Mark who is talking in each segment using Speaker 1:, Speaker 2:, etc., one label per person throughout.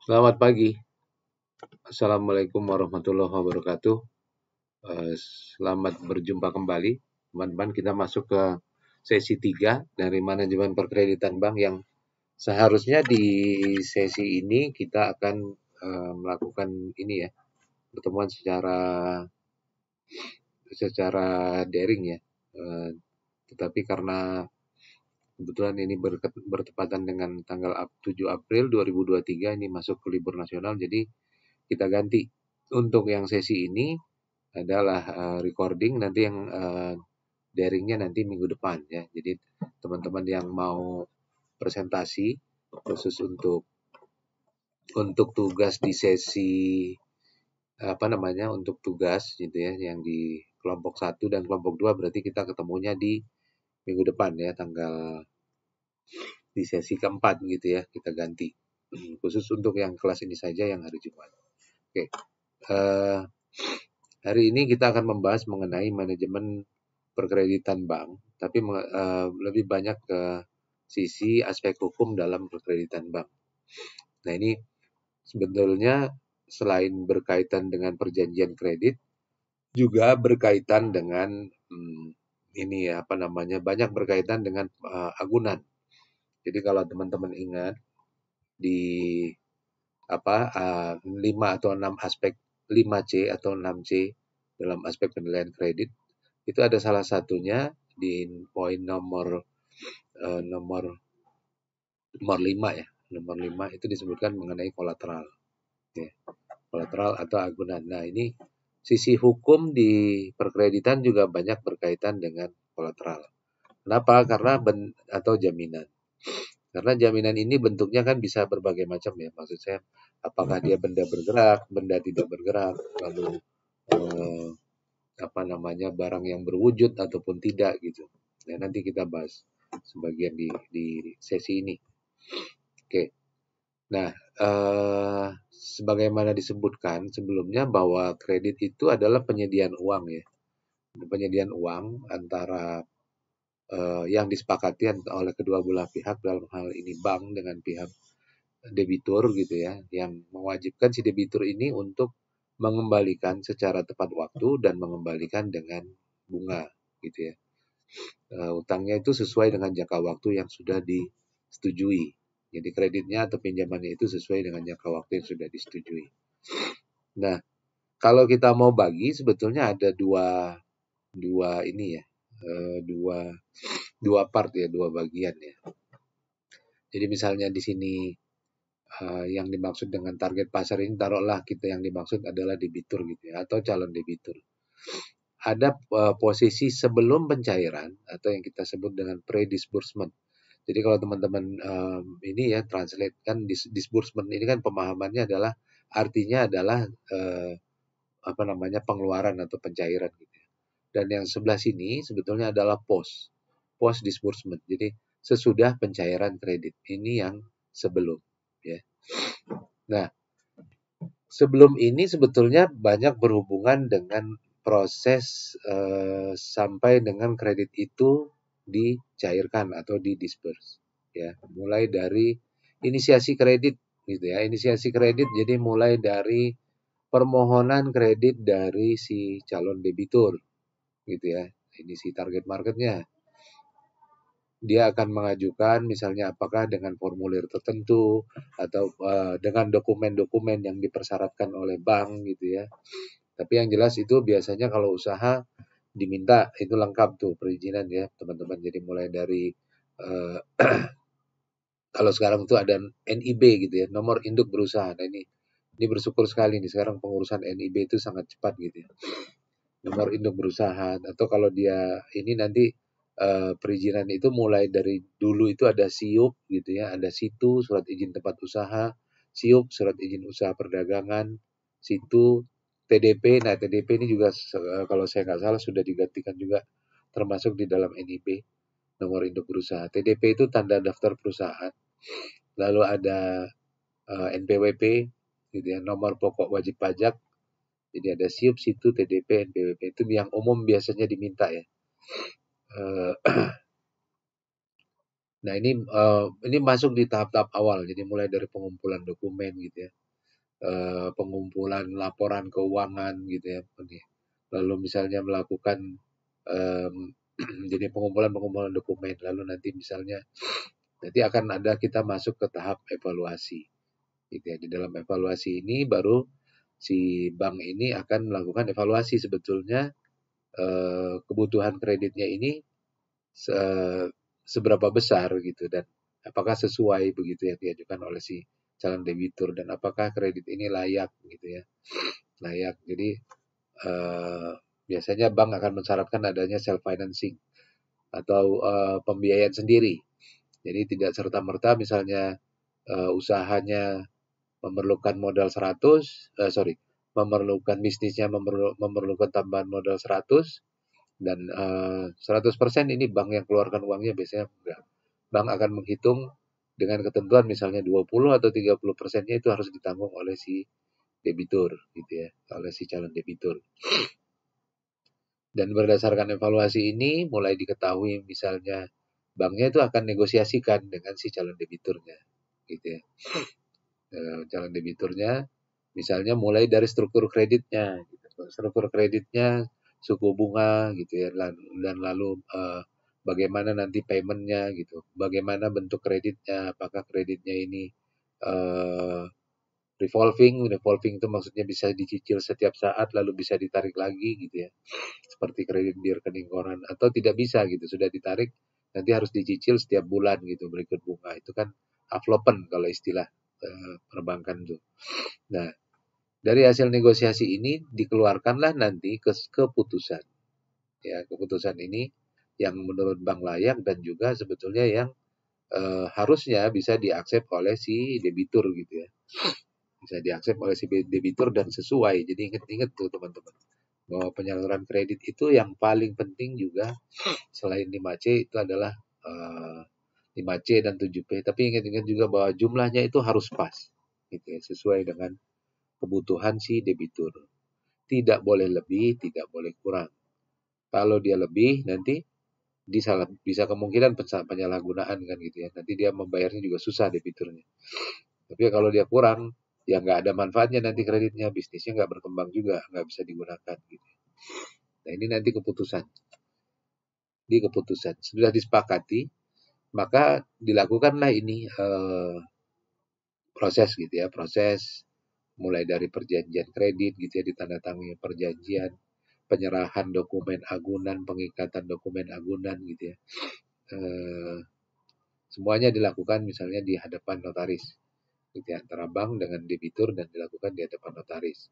Speaker 1: Selamat pagi. Assalamualaikum warahmatullahi wabarakatuh. Selamat berjumpa kembali. Teman-teman, kita masuk ke sesi 3 dari manajemen perkreditan bank yang seharusnya di sesi ini kita akan melakukan ini ya, pertemuan secara daring ya. Tetapi karena kebetulan ini bertepatan dengan tanggal 7 April 2023 ini masuk ke libur nasional, jadi kita ganti. Untuk yang sesi ini adalah recording, nanti yang daringnya nanti minggu depan ya. Jadi teman-teman yang mau presentasi khusus untuk tugas di sesi untuk tugas gitu ya, yang di kelompok 1 dan kelompok 2 berarti kita ketemunya di minggu depan ya, di sesi keempat gitu ya, kita ganti. Khusus untuk yang kelas ini saja yang hari Jumat. Oke. Hari ini kita akan membahas mengenai manajemen perkreditan bank, tapi lebih banyak ke sisi aspek hukum dalam perkreditan bank. Nah, ini sebetulnya selain berkaitan dengan perjanjian kredit, juga berkaitan dengan banyak berkaitan dengan agunan. Jadi kalau teman-teman ingat di 5 atau 6 aspek 5C atau 6C dalam aspek penilaian kredit, itu ada salah satunya di poin nomor 5 ya. Nomor 5 itu disebutkan mengenai kolateral. Ya. Kolateral atau agunan. Nah, ini sisi hukum di perkreditan juga banyak berkaitan dengan kolateral. Kenapa? Karena atau jaminan. Karena jaminan ini bentuknya kan bisa berbagai macam ya. Maksud saya, apakah dia benda bergerak, benda tidak bergerak, lalu barang yang berwujud ataupun tidak gitu. Nah, nanti kita bahas sebagian di sesi ini. Oke. Nah, sebagaimana disebutkan sebelumnya bahwa kredit itu adalah penyediaan uang ya. Penyediaan uang antara yang disepakati oleh kedua belah pihak, dalam hal ini bank dengan pihak debitur gitu ya, yang mewajibkan si debitur ini untuk mengembalikan secara tepat waktu dan mengembalikan dengan bunga gitu ya. Utangnya itu sesuai dengan jangka waktu yang sudah disetujui. Jadi kreditnya atau pinjamannya itu sesuai dengan jangka waktu yang sudah disetujui. Nah, kalau kita mau bagi sebetulnya ada dua ini ya, dua part ya, dua bagian ya. Jadi misalnya di sini yang dimaksud dengan target pasar ini, taruhlah kita yang dimaksud adalah debitur gitu ya, atau calon debitur. Ada posisi sebelum pencairan atau yang kita sebut dengan pre-disbursement. Jadi kalau teman-teman ini ya translate kan, disbursement ini kan pemahamannya adalah artinya adalah pengeluaran atau pencairan gitu. Dan yang sebelah sini sebetulnya adalah post disbursement. Jadi sesudah pencairan kredit. Ini yang sebelum ya. Nah, sebelum ini sebetulnya banyak berhubungan dengan proses sampai dengan kredit itu dicairkan atau didisburse ya. Mulai dari inisiasi kredit gitu ya. Inisiasi kredit jadi mulai dari permohonan kredit dari si calon debitur gitu ya. Ini si target marketnya. Dia akan mengajukan misalnya apakah dengan formulir tertentu atau dengan dokumen-dokumen yang dipersyaratkan oleh bank gitu ya. Tapi yang jelas itu biasanya kalau usaha diminta itu lengkap tuh perizinan ya teman-teman. Jadi mulai dari kalau sekarang tuh ada NIB gitu ya, nomor induk berusaha. Nah, ini bersyukur sekali nih sekarang pengurusan NIB itu sangat cepat gitu ya. Nomor induk berusaha, atau kalau dia ini nanti perizinan itu mulai dari dulu itu ada SIUP gitu ya, ada SITU, surat izin tempat usaha, SIUP, surat izin usaha perdagangan, SITU, TDP. Nah, TDP ini juga kalau saya nggak salah sudah digantikan juga termasuk di dalam NIB, nomor induk berusaha. TDP itu tanda daftar perusahaan. Lalu ada NPWP gitu ya, nomor pokok wajib pajak. Jadi ada SIUP, SITU, TDP, NPWP. Itu yang umum biasanya diminta ya. Nah, ini masuk di tahap-tahap awal, jadi mulai dari pengumpulan dokumen gitu ya, pengumpulan laporan keuangan gitu ya, lalu misalnya melakukan jadi pengumpulan dokumen, lalu nanti misalnya nanti akan ada kita masuk ke tahap evaluasi gitu ya. Di dalam evaluasi ini baru si bank ini akan melakukan evaluasi sebetulnya kebutuhan kreditnya ini seberapa besar gitu, dan apakah sesuai begitu yang diajukan oleh si calon debitur, dan apakah kredit ini layak gitu ya, layak. Jadi biasanya bank akan mensyaratkan adanya self financing atau pembiayaan sendiri. Jadi tidak serta-merta misalnya usahanya memerlukan modal 100, memerlukan bisnisnya memerlukan tambahan modal 100, dan 100% ini bank yang keluarkan uangnya, biasanya enggak. Bank akan menghitung dengan ketentuan misalnya 20 atau 30%-nya itu harus ditanggung oleh si debitur gitu ya, oleh si calon debitur. Dan berdasarkan evaluasi ini mulai diketahui misalnya banknya itu akan negosiasikan dengan si calon debiturnya gitu ya. Calon debiturnya misalnya mulai dari struktur kreditnya gitu. Struktur kreditnya, suku bunga gitu ya, dan lalu bagaimana nanti paymentnya gitu, bagaimana bentuk kreditnya, apakah kreditnya ini uh, revolving itu maksudnya bisa dicicil setiap saat lalu bisa ditarik lagi gitu ya, seperti kredit di rekening koran, atau tidak bisa gitu, sudah ditarik nanti harus dicicil setiap bulan gitu berikut bunga, itu kan aflopen kalau istilah perbankan tuh. Nah, dari hasil negosiasi ini dikeluarkanlah nanti keputusan. Ya, keputusan ini yang menurut bank layak dan juga sebetulnya yang harusnya bisa diaksep oleh si debitur gitu ya. Bisa diaksep oleh si debitur dan sesuai. Jadi ingat-ingat tuh teman-teman, bahwa penyaluran kredit itu yang paling penting juga selain 5C itu adalah 5C dan 7P. Tapi ingat-ingat juga bahwa jumlahnya itu harus pas gitu ya, sesuai dengan kebutuhan si debitur. Tidak boleh lebih, tidak boleh kurang. Kalau dia lebih nanti bisa kemungkinan penyalahgunaan kan gitu ya. Nanti dia membayarnya juga susah debiturnya. Tapi kalau dia kurang, ya nggak ada manfaatnya nanti kreditnya, bisnisnya nggak berkembang juga, nggak bisa digunakan gitu. Nah, ini nanti keputusan. Di keputusan sudah disepakati, maka dilakukanlah ini proses gitu ya, proses mulai dari perjanjian kredit gitu ya, ditandatangani perjanjian, penyerahan dokumen agunan, pengikatan dokumen agunan gitu ya. Semuanya dilakukan misalnya di hadapan notaris gitu ya, antara bank dengan debitur, dan dilakukan di hadapan notaris.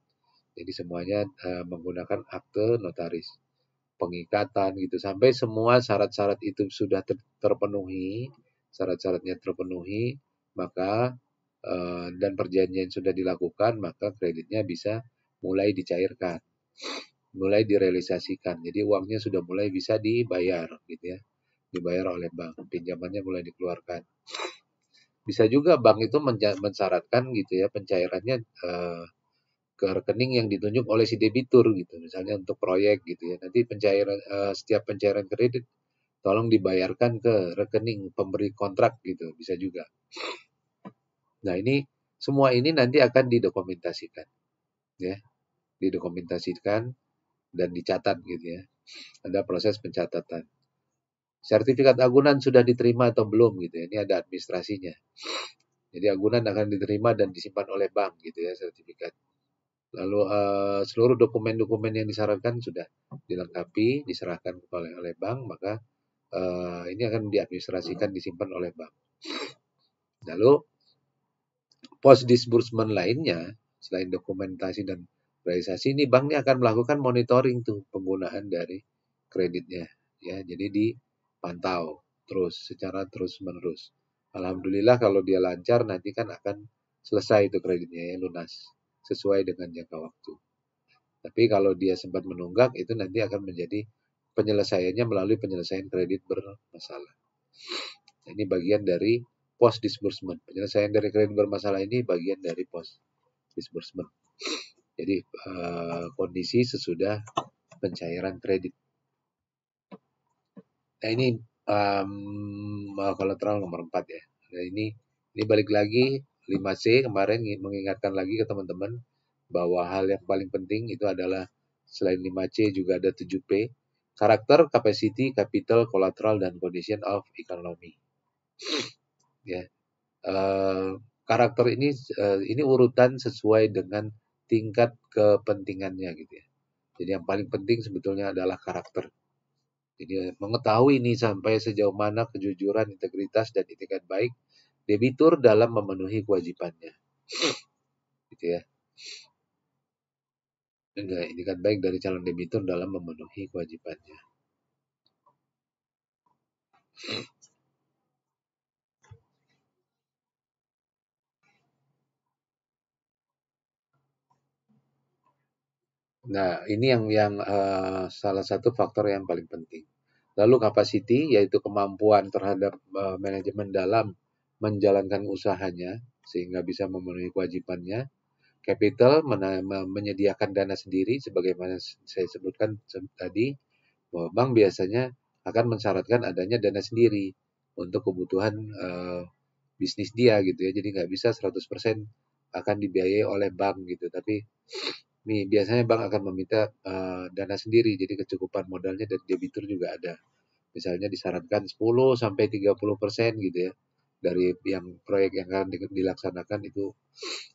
Speaker 1: Jadi semuanya menggunakan akte notaris, pengikatan gitu, sampai semua syarat-syarat itu sudah terpenuhi, syarat-syaratnya terpenuhi, maka dan perjanjian sudah dilakukan, maka kreditnya bisa mulai dicairkan, mulai direalisasikan. Jadi uangnya sudah mulai bisa dibayar gitu ya, dibayar oleh bank, pinjamannya mulai dikeluarkan. Bisa juga bank itu mensyaratkan gitu ya pencairannya ke rekening yang ditunjuk oleh si debitur gitu, misalnya untuk proyek gitu ya. Nanti setiap pencairan kredit tolong dibayarkan ke rekening pemberi kontrak gitu, bisa juga. Nah, semua ini nanti akan didokumentasikan ya, didokumentasikan dan dicatat gitu ya. Ada proses pencatatan. Sertifikat agunan sudah diterima atau belum gitu ya. Ini ada administrasinya. Jadi agunan akan diterima dan disimpan oleh bank gitu ya, sertifikat. Lalu seluruh dokumen-dokumen yang disyaratkan sudah dilengkapi, diserahkan oleh bank, maka ini akan diadministrasikan, disimpan oleh bank. Lalu post disbursement lainnya, selain dokumentasi dan realisasi, ini bank ini akan melakukan monitoring tuh penggunaan dari kreditnya ya. Jadi dipantau terus secara terus-menerus. Alhamdulillah kalau dia lancar nanti kan akan selesai itu kreditnya ya, lunas sesuai dengan jangka waktu. Tapi kalau dia sempat menunggak, itu nanti akan menjadi penyelesaiannya melalui penyelesaian kredit bermasalah. Ini bagian dari post disbursement. Penyelesaian dari kredit bermasalah ini bagian dari post disbursement. Jadi kondisi sesudah pencairan kredit. Nah, ini kolateral nomor 4 ya. Nah, ini balik lagi 5C kemarin mengingatkan lagi ke teman-teman bahwa hal yang paling penting itu adalah selain 5C juga ada 7P, karakter, capacity, capital, collateral, dan condition of economy. Ya, karakter ini urutan sesuai dengan tingkat kepentingannya gitu ya. Jadi yang paling penting sebetulnya adalah karakter. Jadi mengetahui ini sampai sejauh mana kejujuran, integritas, dan etikat baik debitur dalam memenuhi kewajibannya. Gitu ya. Etikat baik dari calon debitur dalam memenuhi kewajibannya. Nah, ini yang salah satu faktor yang paling penting. Lalu capacity, yaitu kemampuan terhadap manajemen dalam menjalankan usahanya sehingga bisa memenuhi kewajibannya. Capital, menyediakan dana sendiri, sebagaimana saya sebutkan tadi, bahwa bank biasanya akan mensyaratkan adanya dana sendiri untuk kebutuhan bisnis dia gitu ya. Jadi nggak bisa 100% akan dibiayai oleh bank gitu. Tapi nih biasanya bank akan meminta dana sendiri, jadi kecukupan modalnya dari debitur juga ada. Misalnya disarankan 10 sampai 30% gitu ya dari yang proyek yang akan dilaksanakan itu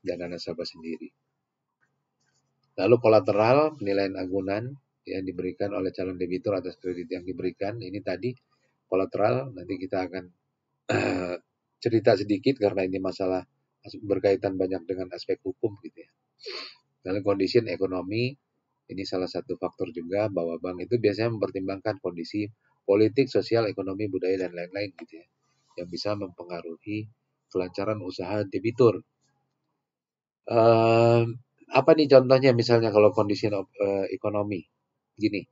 Speaker 1: dana nasabah sendiri. Lalu kolateral, penilaian agunan yang diberikan oleh calon debitur atas kredit yang diberikan. Ini tadi kolateral, nanti kita akan cerita sedikit karena ini masalah berkaitan banyak dengan aspek hukum gitu ya. Lalu condition ekonomi, ini salah satu faktor juga bahwa bank itu biasanya mempertimbangkan kondisi politik, sosial, ekonomi, budaya, dan lain-lain gitu ya, yang bisa mempengaruhi kelancaran usaha debitur. Apa nih contohnya misalnya kalau kondisi ekonomi? Gini,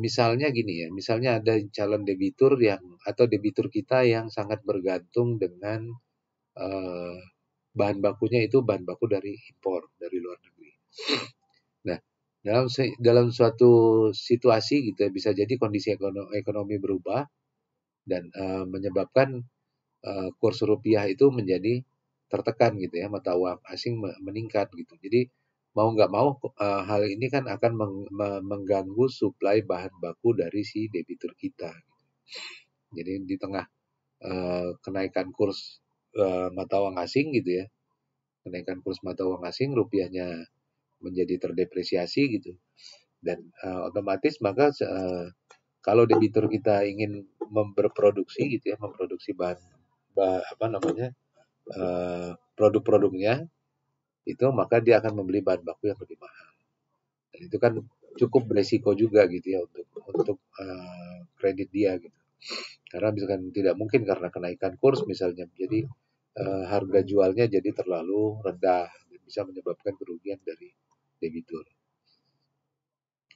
Speaker 1: misalnya gini ya, misalnya ada calon debitur atau debitur kita yang sangat bergantung dengan bahan bakunya itu bahan baku dari impor, dari luar negeri. Nah, dalam suatu situasi gitu ya, bisa jadi kondisi ekonomi berubah dan menyebabkan kurs rupiah itu menjadi tertekan gitu ya, mata uang asing meningkat gitu. Jadi mau nggak mau hal ini kan akan mengganggu suplai bahan baku dari si debitur kita. Jadi di tengah kenaikan kurs mata uang asing gitu ya, kenaikan kurs mata uang asing, rupiahnya menjadi terdepresiasi gitu, dan otomatis maka kalau debitur kita ingin berproduksi gitu ya, memproduksi apa namanya produk-produknya itu, maka dia akan membeli bahan baku yang lebih mahal. Dan itu kan cukup beresiko juga gitu ya untuk kredit dia gitu. Karena misalkan tidak mungkin karena kenaikan kurs misalnya, jadi harga jualnya jadi terlalu rendah dan bisa menyebabkan kerugian dari debitur.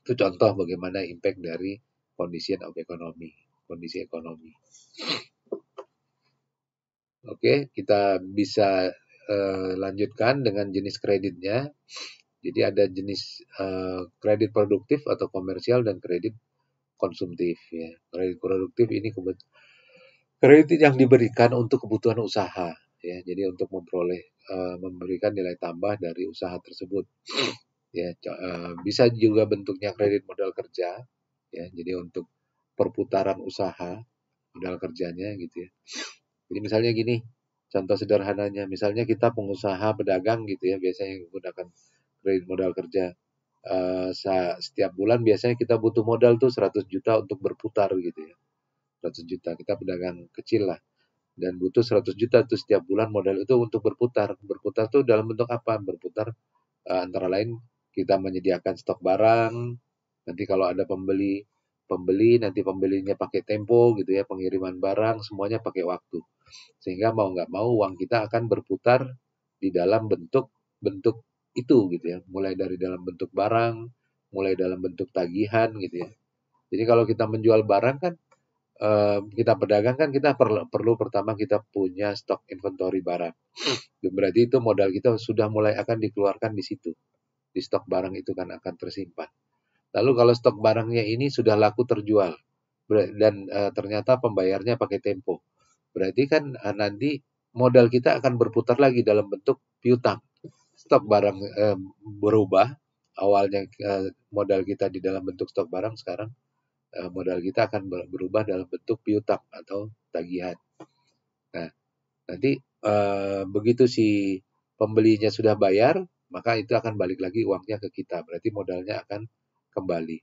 Speaker 1: Itu contoh bagaimana impact dari kondisi ekonomi. Oke, kita bisa lanjutkan dengan jenis kreditnya. Jadi ada jenis kredit produktif atau komersial dan kredit konsumtif ya. Kredit produktif ini kredit yang diberikan untuk kebutuhan usaha ya. Jadi untuk memberikan nilai tambah dari usaha tersebut. Ya, bisa juga bentuknya kredit modal kerja ya. Jadi untuk perputaran usaha modal kerjanya gitu ya. Jadi misalnya gini, contoh sederhananya, misalnya kita pengusaha pedagang gitu ya, biasanya menggunakan kredit modal kerja. Setiap bulan biasanya kita butuh modal tuh 100 juta untuk berputar gitu ya. 100 juta, kita pedagang kecil lah. Dan butuh 100 juta tuh setiap bulan modal itu untuk berputar. Berputar tuh dalam bentuk apa? Berputar antara lain kita menyediakan stok barang. Nanti kalau ada pembeli nanti pembelinya pakai tempo gitu ya, pengiriman barang semuanya pakai waktu. Sehingga mau nggak mau uang kita akan berputar di dalam bentuk itu gitu ya. Mulai dari dalam bentuk barang, mulai dalam bentuk tagihan gitu ya. Jadi kalau kita menjual barang kan, kita pedagang kan kita perlu pertama kita punya stok inventory barang. Berarti itu modal kita sudah mulai akan dikeluarkan di situ. Di stok barang itu kan akan tersimpan. Lalu kalau stok barangnya ini sudah laku terjual, dan ternyata pembayarnya pakai tempo. Berarti kan nanti modal kita akan berputar lagi dalam bentuk piutang. Stok barang berubah, awalnya modal kita di dalam bentuk stok barang, sekarang modal kita akan berubah dalam bentuk piutang atau tagihan. Nah, nanti begitu si pembelinya sudah bayar, maka itu akan balik lagi uangnya ke kita. Berarti modalnya akan kembali.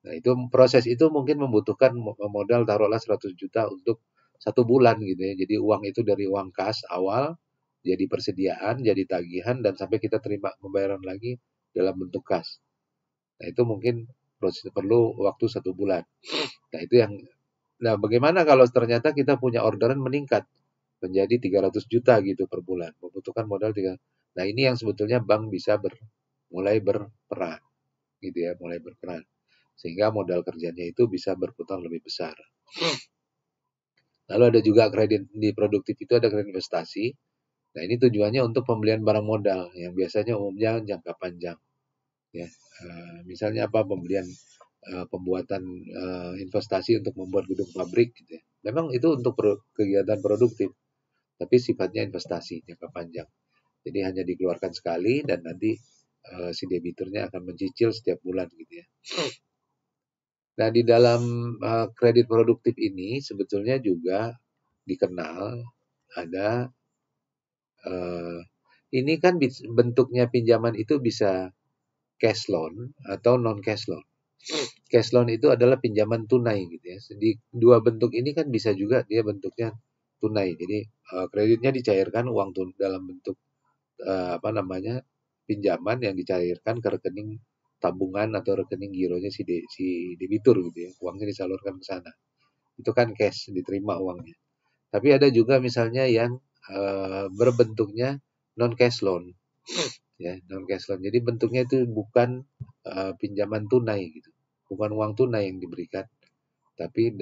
Speaker 1: Nah, itu proses itu mungkin membutuhkan modal taruhlah 100 juta untuk 1 bulan gitu ya. Jadi uang itu dari uang kas awal jadi persediaan, jadi tagihan, dan sampai kita terima pembayaran lagi dalam bentuk kas. Nah, itu mungkin proses perlu waktu 1 bulan. Nah, itu yang bagaimana kalau ternyata kita punya orderan meningkat menjadi 300 juta gitu per bulan, membutuhkan modal 3. Nah, ini yang sebetulnya bank bisa mulai berperan gitu ya, mulai berperan. Sehingga modal kerjanya itu bisa berputar lebih besar. Lalu ada juga kredit di produktif itu, ada kredit investasi. Nah, ini tujuannya untuk pembelian barang modal yang biasanya umumnya jangka panjang. Ya, misalnya apa, pembuatan investasi untuk membuat gedung pabrik gitu ya. Memang itu untuk kegiatan produktif, tapi sifatnya investasi jangka panjang. Jadi hanya dikeluarkan sekali dan nanti si debiturnya akan mencicil setiap bulan gitu ya. Nah, di dalam kredit produktif ini sebetulnya juga dikenal ada ini kan bentuknya pinjaman itu bisa cash loan atau non cash loan. Cash loan itu adalah pinjaman tunai gitu ya. Di dua bentuk ini kan bisa juga dia bentuknya tunai. Jadi kreditnya dicairkan uang dalam bentuk apa namanya, pinjaman yang dicairkan ke rekening tabungan atau rekening gironya si debitur gitu ya. Uangnya disalurkan ke sana. Itu kan cash, diterima uangnya. Tapi ada juga misalnya yang berbentuknya non cash loan, ya non cash loan. Jadi bentuknya itu bukan pinjaman tunai gitu, bukan uang tunai yang diberikan, tapi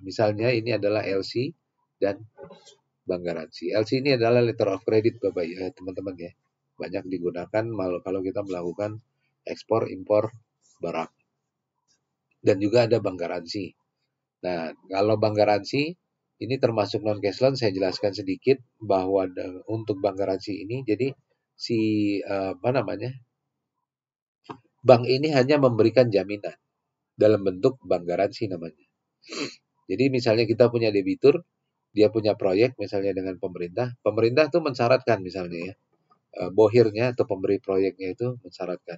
Speaker 1: misalnya ini adalah LC dan bank garansi. LC ini adalah letter of credit Bapak ya teman-teman ya, banyak digunakan kalau kita melakukan ekspor impor barang. Dan juga ada bank garansi. Nah, kalau bank garansi ini termasuk non cash loan, saya jelaskan sedikit bahwa untuk bank garansi ini, jadi si apa namanya, bank ini hanya memberikan jaminan dalam bentuk bank garansi namanya. Jadi misalnya kita punya debitur, dia punya proyek misalnya dengan pemerintah, pemerintah tuh mensyaratkan misalnya ya, bohirnya atau pemberi proyeknya itu mensyaratkan,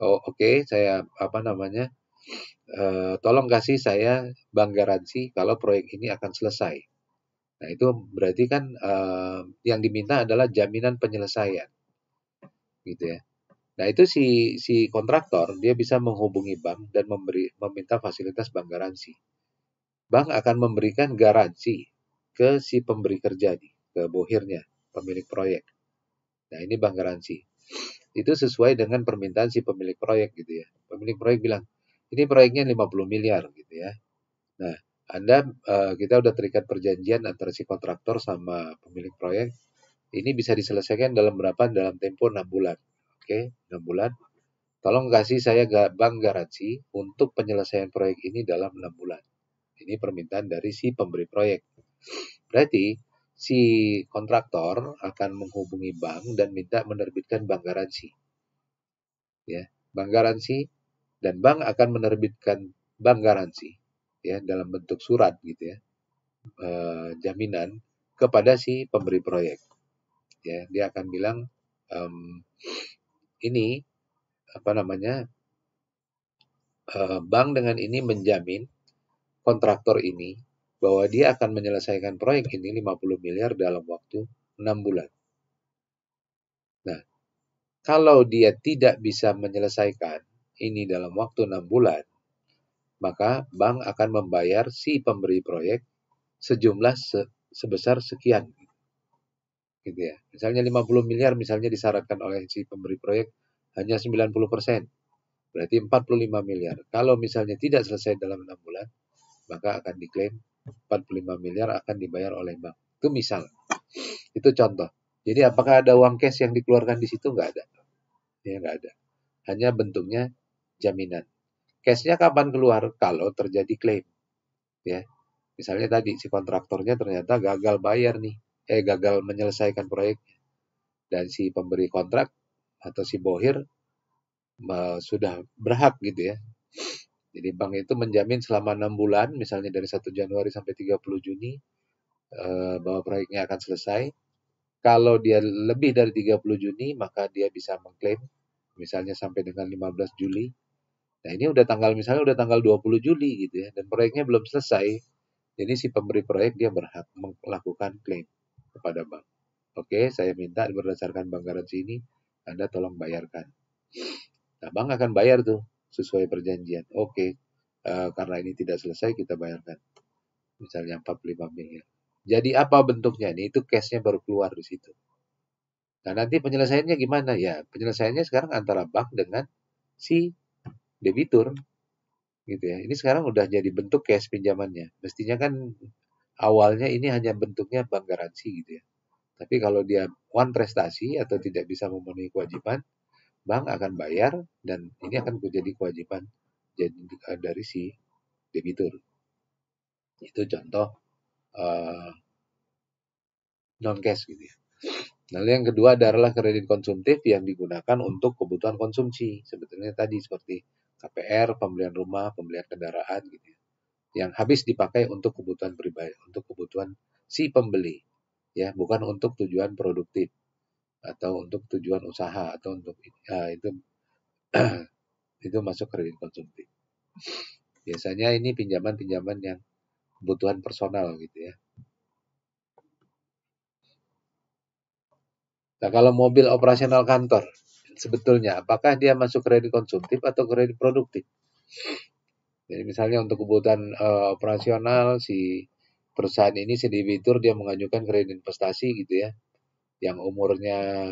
Speaker 1: oh oke, saya apa namanya, tolong kasih saya bank garansi kalau proyek ini akan selesai. Nah, itu berarti kan yang diminta adalah jaminan penyelesaian, gitu ya. Nah, itu si kontraktor dia bisa menghubungi bank dan meminta fasilitas bank garansi. Bank akan memberikan garansi ke si pemberi kerja nih, ke bohirnya, pemilik proyek. Nah, ini bank garansi. Itu sesuai dengan permintaan si pemilik proyek gitu ya. Pemilik proyek bilang, ini proyeknya 50 miliar gitu ya. Nah, kita udah terikat perjanjian antara si kontraktor sama pemilik proyek. Ini bisa diselesaikan dalam tempo 6 bulan. Oke, 6 bulan. Tolong kasih saya bank garansi untuk penyelesaian proyek ini dalam 6 bulan. Ini permintaan dari si pemberi proyek. Berarti si kontraktor akan menghubungi bank dan minta menerbitkan bank garansi. Ya, bank garansi, dan bank akan menerbitkan bank garansi ya dalam bentuk surat gitu ya. Jaminan kepada si pemberi proyek. Ya, dia akan bilang ini apa namanya, bank dengan ini menjamin kontraktor ini bahwa dia akan menyelesaikan proyek ini 50 miliar dalam waktu 6 bulan. Nah, kalau dia tidak bisa menyelesaikan ini dalam waktu 6 bulan, maka bank akan membayar si pemberi proyek sejumlah sebesar sekian. Gitu ya. Misalnya 50 miliar misalnya disyaratkan oleh si pemberi proyek hanya 90%. Berarti 45 miliar. Kalau misalnya tidak selesai dalam 6 bulan, maka akan diklaim 45 miliar akan dibayar oleh bank. Itu misal. Itu contoh. Jadi apakah ada uang cash yang dikeluarkan di situ? Nggak ada. Ya, nggak ada. Hanya bentuknya jaminan. Cashnya kapan keluar? Kalau terjadi klaim. ya. Misalnya tadi si kontraktornya ternyata gagal bayar nih, gagal menyelesaikan proyek, dan si pemberi kontrak atau si bohir sudah berhak gitu ya. Jadi bank itu menjamin selama 6 bulan, misalnya dari 1 Januari sampai 30 Juni, bahwa proyeknya akan selesai. Kalau dia lebih dari 30 Juni, maka dia bisa mengklaim, misalnya sampai dengan 15 Juli. Nah ini misalnya udah tanggal 20 Juli gitu ya, dan proyeknya belum selesai. Jadi si pemberi proyek dia berhak melakukan klaim kepada bank. Oke, saya minta berdasarkan bank garansi ini, Anda tolong bayarkan. Nah, bank akan bayar tuh sesuai perjanjian. Oke, karena ini tidak selesai kita bayarkan. Misalnya 45 miliar. Jadi apa bentuknya ini? Itu cashnya baru keluar di situ. Nah, nanti penyelesaiannya gimana? Ya, penyelesaiannya sekarang antara bank dengan si debitur gitu ya. Ini sekarang udah jadi bentuk cash pinjamannya. Mestinya kan awalnya ini hanya bentuknya bank garansi gitu ya. Tapi kalau dia one prestasi atau tidak bisa memenuhi kewajiban, bank akan bayar dan ini akan menjadi kewajiban dari si debitur. Itu contoh non cash gitu ya. Lalu yang kedua adalah kredit konsumtif yang digunakan untuk kebutuhan konsumsi. Sebetulnya tadi seperti KPR, pembelian rumah, pembelian kendaraan gitu ya. Yang habis dipakai untuk kebutuhan pribadi, untuk kebutuhan si pembeli. Ya, bukan untuk tujuan produktif atau untuk tujuan usaha atau untuk itu itu masuk kredit konsumtif. Biasanya ini pinjaman-pinjaman yang kebutuhan personal gitu ya. Nah, kalau mobil operasional kantor, sebetulnya apakah dia masuk kredit konsumtif atau kredit produktif? Jadi misalnya untuk kebutuhan operasional si perusahaan ini si debitur dia mengajukan kredit investasi gitu ya, yang umurnya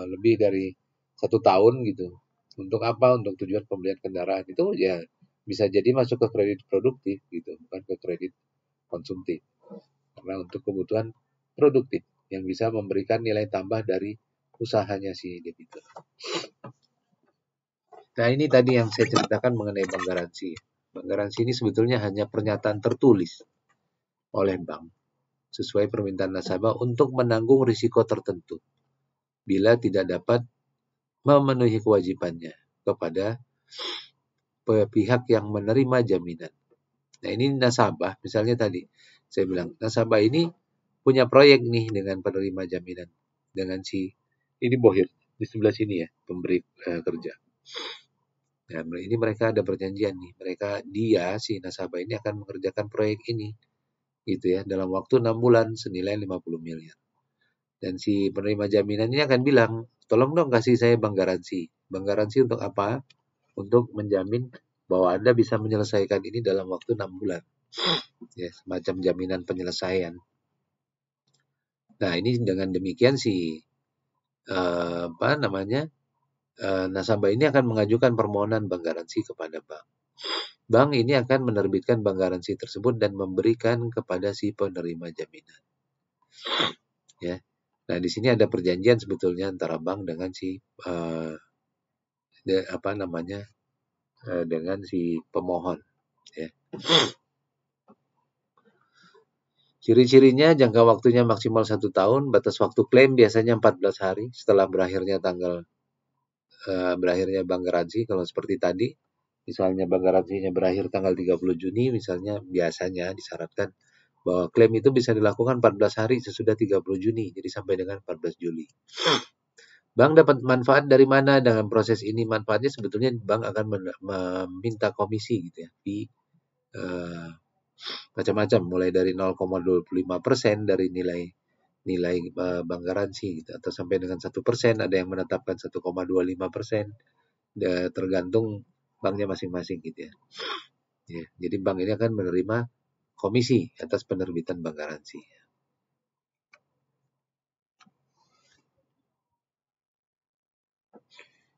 Speaker 1: lebih dari 1 tahun gitu. Untuk apa? Untuk tujuan pembelian kendaraan itu ya bisa jadi masuk ke kredit produktif gitu, bukan ke kredit konsumtif. Karena untuk kebutuhan produktif yang bisa memberikan nilai tambah dari usahanya si debitur. Nah ini tadi yang saya ceritakan mengenai bank garansi. Bank garansi ini sebetulnya hanya pernyataan tertulis oleh bank sesuai permintaan nasabah untuk menanggung risiko tertentu bila tidak dapat memenuhi kewajibannya kepada pihak yang menerima jaminan. Nah ini nasabah, misalnya tadi saya bilang nasabah ini punya proyek nih dengan penerima jaminan, dengan si ini bohir di sebelah sini ya, pemberi kerja. Nah, ini mereka ada perjanjian nih, dia si nasabah ini akan mengerjakan proyek ini gitu ya dalam waktu 6 bulan senilai 50 miliar. Dan si penerima jaminan ini akan bilang, tolong dong kasih saya bank garansi. Bank garansi untuk apa? Untuk menjamin bahwa Anda bisa menyelesaikan ini dalam waktu 6 bulan. Ya, semacam jaminan penyelesaian. Nah, ini dengan demikian si nasabah ini akan mengajukan permohonan bank garansi kepada bank. Bank ini akan menerbitkan bank garansi tersebut dan memberikan kepada si penerima jaminan. Ya. Nah, di sini ada perjanjian sebetulnya antara bank dengan si dengan si pemohon. Ya. Ciri-cirinya jangka waktunya maksimal 1 tahun, batas waktu klaim biasanya 14 hari setelah berakhirnya bank garansi. Kalau seperti tadi, misalnya bank garansinya berakhir tanggal 30 Juni, misalnya biasanya disyaratkan bahwa klaim itu bisa dilakukan 14 hari sesudah 30 Juni, jadi sampai dengan 14 Juli. Bank dapat manfaat dari mana dengan proses ini? Manfaatnya sebetulnya bank akan meminta komisi gitu ya, macam-macam mulai dari 0,25% dari nilai bank garansi gitu, atau sampai dengan 1%, ada yang menetapkan 1,25%, tergantung banknya masing-masing gitu ya. Ya, jadi bank ini akan menerima komisi atas penerbitan bank garansi.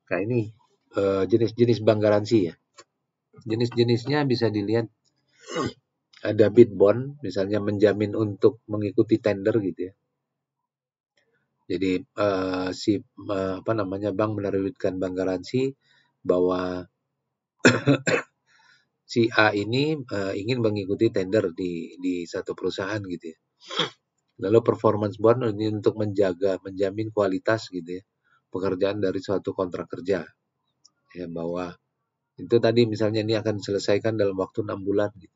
Speaker 1: Nah ini jenis-jenis bank garansi ya. Jenis-jenisnya bisa dilihat, ada bid bond, misalnya menjamin untuk mengikuti tender gitu ya. Jadi bank menerbitkan bank garansi bahwa si A ini ingin mengikuti tender di satu perusahaan gitu ya. Lalu performance bond ini untuk menjamin kualitas gitu ya pekerjaan dari suatu kontrak kerja ya, bahwa itu tadi misalnya ini akan diselesaikan dalam waktu 6 bulan gitu.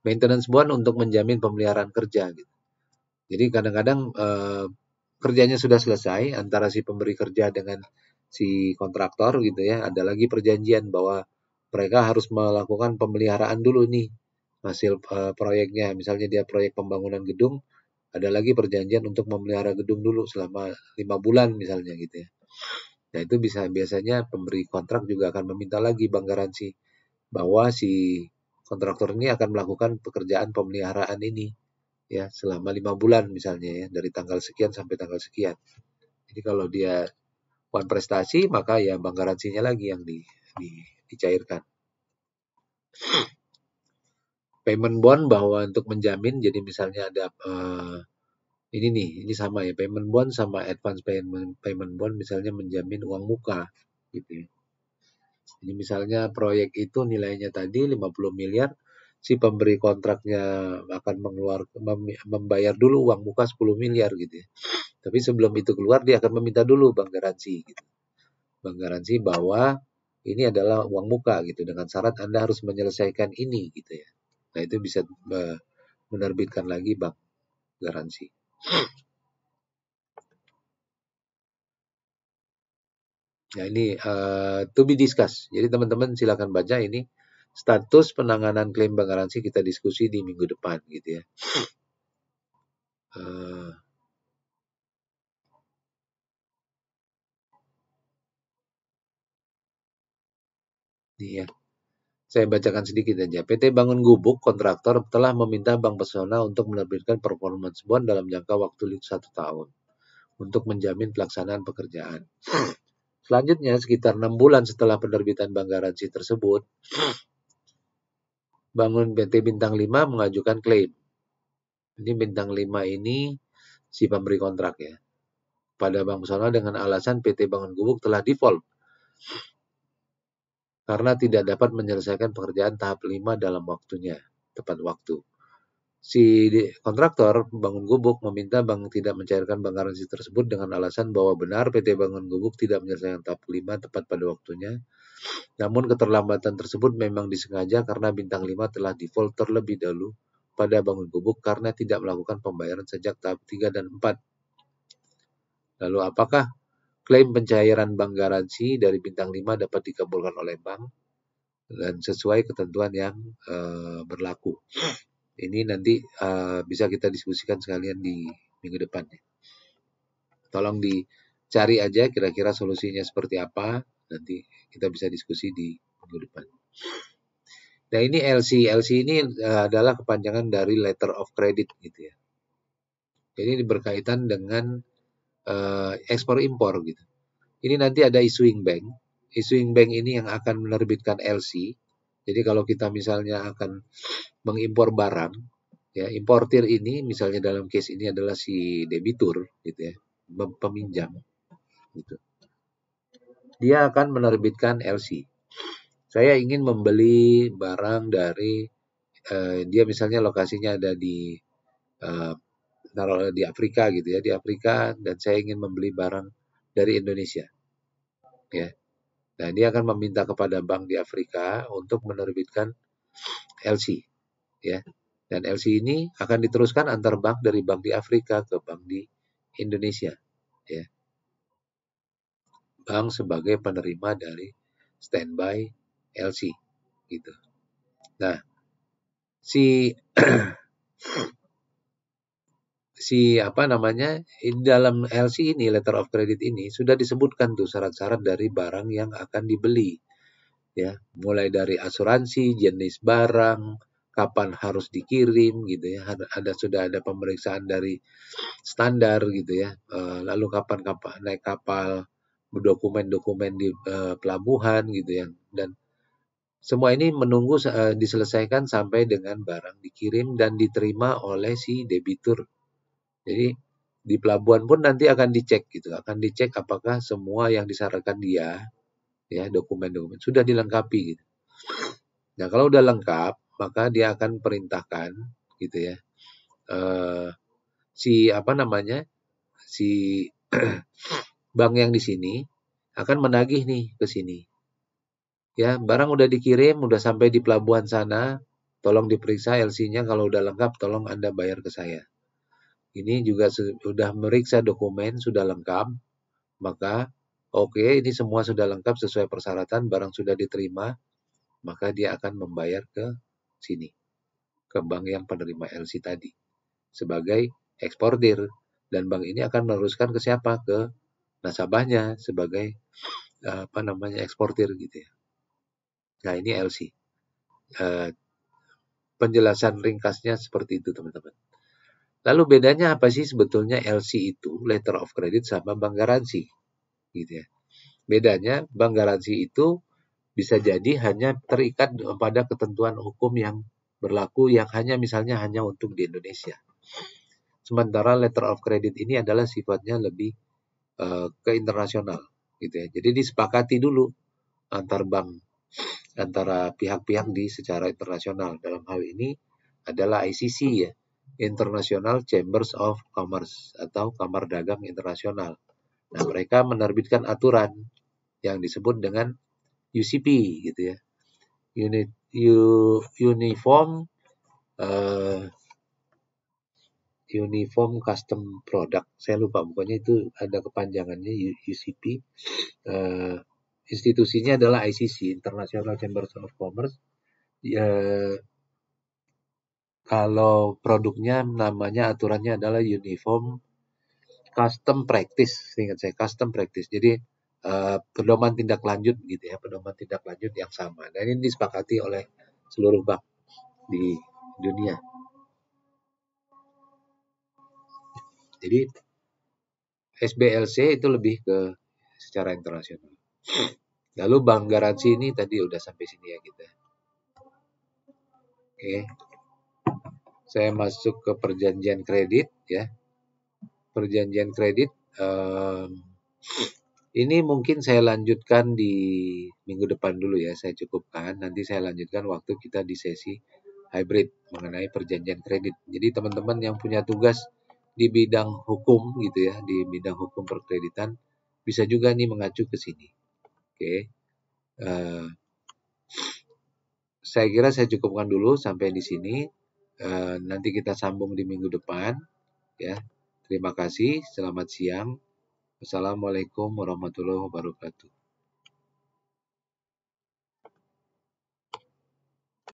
Speaker 1: Maintenance bond untuk menjamin pemeliharaan kerja gitu. Jadi kadang-kadang kerjanya sudah selesai antara si pemberi kerja dengan si kontraktor gitu ya, ada lagi perjanjian bahwa mereka harus melakukan pemeliharaan dulu nih hasil proyeknya. Misalnya dia proyek pembangunan gedung, ada lagi perjanjian untuk memelihara gedung dulu selama 5 bulan misalnya gitu ya. Nah itu biasanya pemberi kontrak juga akan meminta lagi bank garansi bahwa si kontraktor ini akan melakukan pekerjaan pemeliharaan ini ya selama 5 bulan misalnya ya, dari tanggal sekian sampai tanggal sekian. Jadi kalau dia prestasi maka ya bank garansinya lagi yang dicairkan. Payment bond bahwa untuk menjamin, jadi misalnya ada ini sama ya, payment bond sama advance payment bond misalnya menjamin uang muka gitu ya. Jadi misalnya proyek itu nilainya tadi 50 miliar, si pemberi kontraknya akan membayar dulu uang muka 10 miliar gitu ya. Tapi sebelum itu keluar dia akan meminta dulu bank garansi gitu. Bank garansi bahwa ini adalah uang muka gitu, dengan syarat Anda harus menyelesaikan ini gitu ya. Nah itu bisa menerbitkan lagi bank garansi. Nah ini to be discussed. Jadi teman-teman silakan baca ini status penanganan klaim bank garansi, kita diskusi di minggu depan gitu ya. Ini ya. Saya bacakan sedikit aja. PT Bangun Gubuk kontraktor telah meminta Bank Pesona untuk menerbitkan performance bond dalam jangka waktu 1 tahun untuk menjamin pelaksanaan pekerjaan. Selanjutnya, sekitar 6 bulan setelah penerbitan bank garansi tersebut, Bangun PT Bintang 5 mengajukan klaim. Ini Bintang 5 ini si pemberi kontrak ya. Pada Bank Pesona dengan alasan PT Bangun Gubuk telah default karena tidak dapat menyelesaikan pekerjaan tahap 5 dalam waktunya, tepat waktu. Si kontraktor Bangun Gubuk meminta bank tidak mencairkan bank garansi tersebut dengan alasan bahwa benar PT Bangun Gubuk tidak menyelesaikan tahap 5 tepat pada waktunya. Namun keterlambatan tersebut memang disengaja karena Bintang 5 telah default terlebih dahulu pada Bangun Gubuk karena tidak melakukan pembayaran sejak tahap 3 dan 4. Lalu apakah klaim pencairan bank garansi dari Bintang 5 dapat dikabulkan oleh bank dan sesuai ketentuan yang berlaku? Ini nanti bisa kita diskusikan sekalian di minggu depan. Tolong dicari aja kira-kira solusinya seperti apa. Nanti kita bisa diskusi di minggu depan. Nah ini LC. LC ini adalah kepanjangan dari letter of credit gitu ya. Jadi berkaitan dengan ekspor impor gitu. Ini nanti ada issuing bank. Issuing bank ini yang akan menerbitkan LC. Jadi kalau kita misalnya akan mengimpor barang, ya importir ini misalnya dalam case ini adalah si debitur gitu ya, peminjam gitu. Dia akan menerbitkan LC. Saya ingin membeli barang dari dia misalnya lokasinya ada di di Afrika gitu ya, di Afrika, dan saya ingin membeli barang dari Indonesia. Ya. Nah, dia akan meminta kepada bank di Afrika untuk menerbitkan LC, ya. Dan LC ini akan diteruskan antar bank dari bank di Afrika ke bank di Indonesia, ya. Bank sebagai penerima dari standby LC, gitu. Nah, si dalam LC ini, letter of credit ini sudah disebutkan tuh syarat-syarat dari barang yang akan dibeli, ya, mulai dari asuransi, jenis barang, kapan harus dikirim gitu ya, sudah ada pemeriksaan dari standar gitu ya, lalu kapan naik kapal, dokumen-dokumen di pelabuhan gitu ya, dan semua ini menunggu diselesaikan sampai dengan barang dikirim dan diterima oleh si debitur. Jadi di pelabuhan pun nanti akan dicek gitu, akan dicek apakah semua yang disyaratkan dia, ya dokumen-dokumen sudah dilengkapi gitu. Nah, kalau udah lengkap, maka dia akan perintahkan gitu ya. eh, si apa namanya? Si bank yang di sini akan menagih nih ke sini. Ya, barang udah dikirim, udah sampai di pelabuhan sana, tolong diperiksa LC-nya, kalau udah lengkap tolong Anda bayar ke saya. Ini juga sudah meriksa dokumen, sudah lengkap, maka oke, ini semua sudah lengkap sesuai persyaratan, barang sudah diterima, maka dia akan membayar ke sini, ke bank yang penerima LC tadi, sebagai eksportir. Dan bank ini akan meneruskan ke siapa? Ke nasabahnya sebagai apa namanya eksportir gitu ya. Nah, ini LC. Eh, Penjelasan ringkasnya seperti itu, teman-teman. Lalu bedanya apa sih sebetulnya LC itu, letter of credit, sama bank garansi, gitu ya. Bedanya, bank garansi itu bisa jadi hanya terikat pada ketentuan hukum yang berlaku yang hanya misalnya hanya untuk di Indonesia. Sementara letter of credit ini adalah sifatnya lebih ke internasional, gitu ya. Jadi disepakati dulu antar bank, antara pihak-pihak di secara internasional. Dalam hal ini adalah ICC ya, International Chambers of Commerce atau Kamar Dagang Internasional. Nah, mereka menerbitkan aturan yang disebut dengan UCP gitu ya. Uniform Uniform Custom Product. Saya lupa pokoknya itu ada kepanjangannya UCP. Institusinya adalah ICC, International Chambers of Commerce. Kalau produknya namanya aturannya adalah Uniform Custom Practice, ingat saya Custom Practice. Jadi pedoman tindak lanjut gitu ya, pedoman tindak lanjut yang sama. Dan ini disepakati oleh seluruh bank di dunia. Jadi SBLC itu lebih ke secara internasional. Lalu bank garansi ini tadi udah sampai sini ya kita. Oke. Saya masuk ke perjanjian kredit ya. Perjanjian kredit ini mungkin saya lanjutkan di minggu depan dulu ya, saya cukupkan. Nanti saya lanjutkan waktu kita di sesi hybrid mengenai perjanjian kredit. Jadi teman-teman yang punya tugas di bidang hukum gitu ya, di bidang hukum perkreditan, bisa juga nih mengacu ke sini. Oke. Saya kira saya cukupkan dulu sampai di sini. Nanti kita sambung di minggu depan ya. Terima kasih, selamat siang. Wassalamualaikum warahmatullahi wabarakatuh.